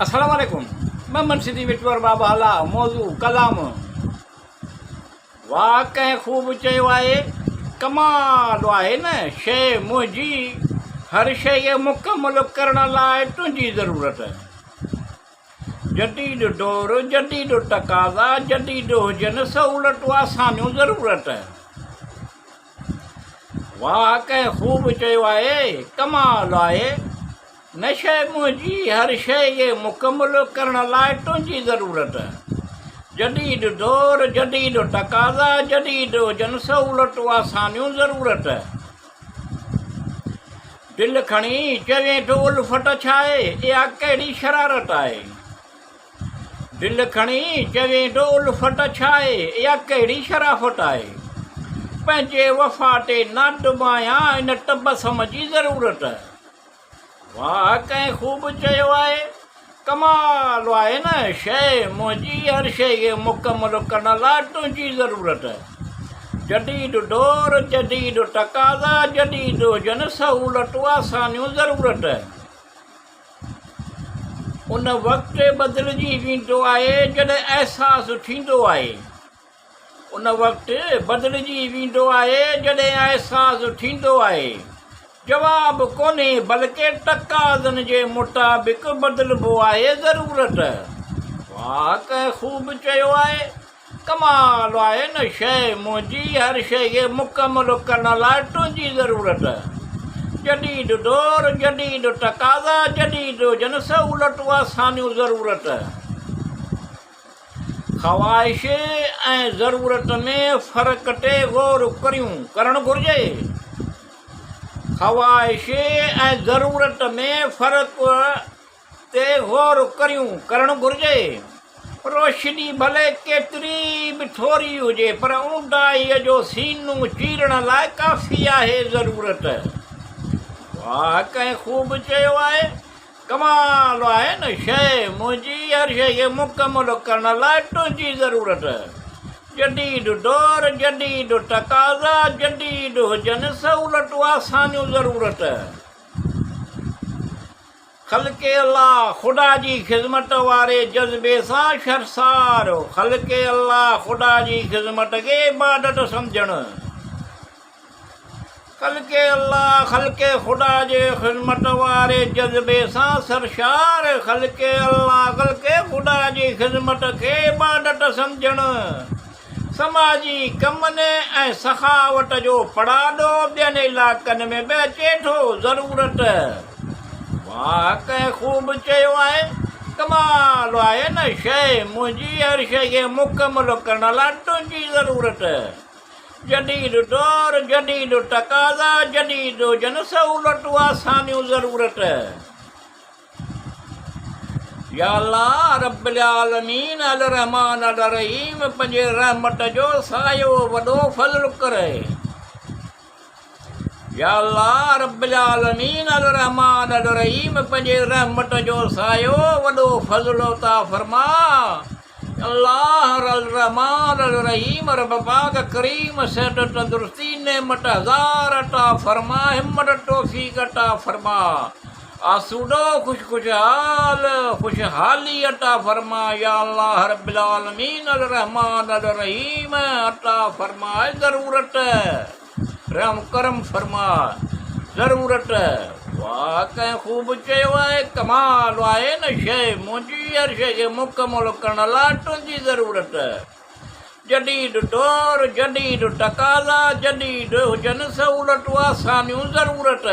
अस्सलाम वालेकुम। मैं मनसिदी विटवर बाबा हला मौजू कलाम वाह कंहिं ख़ूब चयो आहे कमाल आहे न शइ मुंहिंजी हर शइ खे मुकमल करण लाइ तुंहिंजी ज़रूरत। जदीद दौर जदीद तक़ाज़ा जदीद हुजनि सहूलतूं आसानियूं ज़रूरत। वाह कंहिं ख़ूब चयो आहे कमाल आहे न शइ मुंहिंजी हर शइ खे मुकमल करण लाइ तुंहिंजी ज़रूरत। जदीद दौर जदीद तक़ाज़ा जदीद हुजनि सहूलतूं आसानियूं ज़रूरत। दिलि खणी चवे थो उल्फत छा आहे इहा कहिड़ी शरारत आहे। दिलि खणी चवे थो उल्फत छा आहे इहा कहिड़ी शराफ़त आहे। पंहिंजे वफ़ा ते नादमाया इन तबसम जी ज़रूरत। वाह कंहिं ख़ूब चयो आहे कमाल आहे न शइ मुंहिंजी हर शइ खे मुकमल करण लाइ तुंहिंजी ज़रूरत। जदीद दौर जदीद तक़ाज़ा जदीद हुजनि सहूलतूं आसानियूं ज़रूरत। उन वक़्तु बदिलजी वेंदो आहे जॾहिं अहसासु थींदो आहे। उन वक़्तु बदिलजी वेंदो आहे जॾहिं अहसासु थींदो आहे। जवाबु कोन्हे बल्कि तक़ाज़नि जे मुताबिक़ बदिलबो आहे ज़रूरत। वाह कंहिं ख़ूब चयो आहे कमाल आहे न शइ मुंहिंजी हर शइ खे मुकमल करण लाइ तुंहिंजी ज़रूरत। जदीद दौर जदीद तक़ाज़ा जदीद हुजनि सहूलतूं आसानियूं ज़रूरत। ख़्वाहिश ऐं ज़रूरत में फ़र्क़ ते ग़ौर करणु घुरिजे। ख़्वाहिश ऐं ज़रूरत में फ़र्क़ ते ग़ौर करणु घुरिजे। रोशनी भले केतिरी बि थोरी हुजे पर ऊंदाहीअ जो सीनू चीरण लाइ काफ़ी आहे ज़रूरत। वाह कंहिं ख़ूब चयो आहे कमाल आहे न शइ मुंहिंजी हर शइ खे मुकमल करण लाइ तुंहिंजी ज़रूरत। जदीद दौर जदीद तक़ाज़ा जदीद हुजनि सहूलतूं आसानियूं ज़रूरत। ख़ल्क़े अल्लाह ख़ुदा जी ख़िदमत वारे जज़्बे सां शर्मसार ख़ल्क़े अल्लाह ख़ुदा जी ख़िदमत खे इबादत सम्झणु। ख़ल्क़े अल्लाह ख़ल्क़े ख़ुदा जे ख़िदमत वारे जज़्बे सां सरशार ख़ल्क़े अल्लाह ख़ल्क़े ख़ुदा जी ख़िदमत खे इबादत सम्झणु। समाजी कमनि ऐं सखावत जो पड़ाॾो ॿियनि इलाइक़नि में बि अचे थो ज़रूरत। वाह कंहिं ख़ूब चयो आहे कमाल आहे न शइ मुंहिंजी हर शइ खे मुकमल करण लाइ तुंहिंजी ज़रूरत। जदीद दौर जदीद तक़ाज़ा जदीद हुजनि सहूलतूं आसानियूं ज़रूरत। या अल्लाह रब्बिल आलमीन अल रहमान अल रहीम पंहिंजे रहमत जो सायो वॾो फज़ल करे। या अल्लाह रब्बिल आलमीन अल रहमान अल रहीम पंहिंजे रहमत जो सायो वॾो फज़ल अता फरमा। अल्लाह अल रहमान अल रहीम रब पाक करीम सेहत तंदुरुस्ती नेमत हज़ार अता फरमा हिम्मत तौफ़ीक़ अता फरमा। आसूदो खुशहाली अता फरमा। या अल्लाह रब्बिल आलमीन अल रहमान अल रहीम अता फरमा ज़रूरत रहम करम फरमा ज़रूरत। वाह कंहिं ख़ूब चयो आहे कमाल आहे न शइ मुंहिंजी हर शइ खे मुकमल करण लाइ तुंहिंजी ज़रूरत। जदीद दौर जदीद तक़ाज़ा जदीद हुजनि सहूलतूं आसानियूं ज़रूरत।